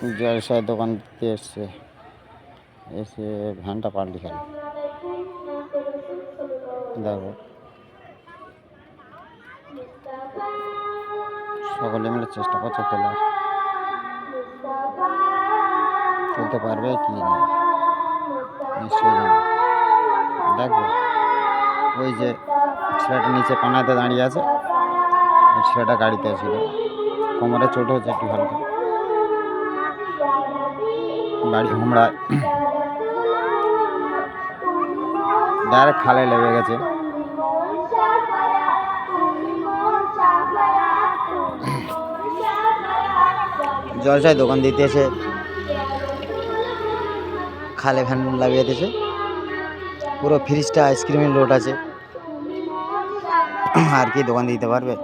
জলসায় দোকান দিতে এসছে, এসে ভ্যানটা পাল্টি খেল। দেখো সকলে মিলে চেষ্টা করছে তোলার, তুলতে পারবে কি না নিশ্চয়ই জানো। দেখো ওই যে ছেলেটা নিচে পানাতে দাঁড়িয়ে আছে, ওই ছেলেটা গাড়িতে ছিল, কোমরে চোট হয়েছে একটু হালকা, বাড়ি হুমড়ায় ডাইরেক্ট খালে লেগে গেছে। জলসায় দোকান দিতে এসে খালে ভ্যান লাগিয়ে দিয়েছে। পুরো ফ্রিজটা আইসক্রিমের লোড আছে। আর কি দোকান দিতে পারবে?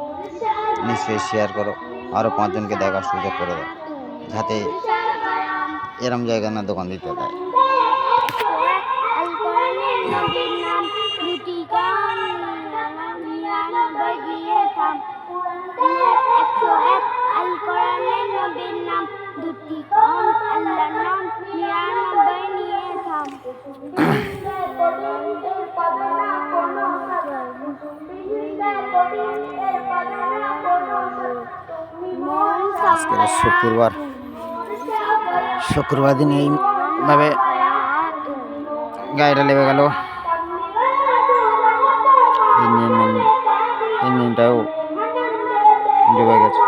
নিশ্চয়ই শেয়ার করো, আরও 5 জনকে দেখার সুযোগ করে দাও, যাতে এরম জায়গা না দোকান দিতে দেয়। আজকে শুক্রবার দিন এইভাবে গাড়িটা লেগে গেল। ইঞ্জিনটাও ডুবে গেছে।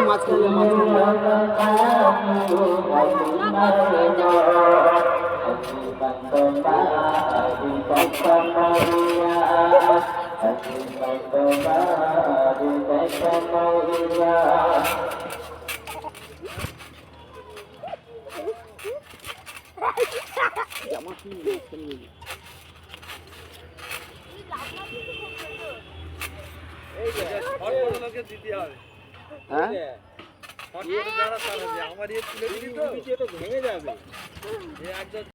আমার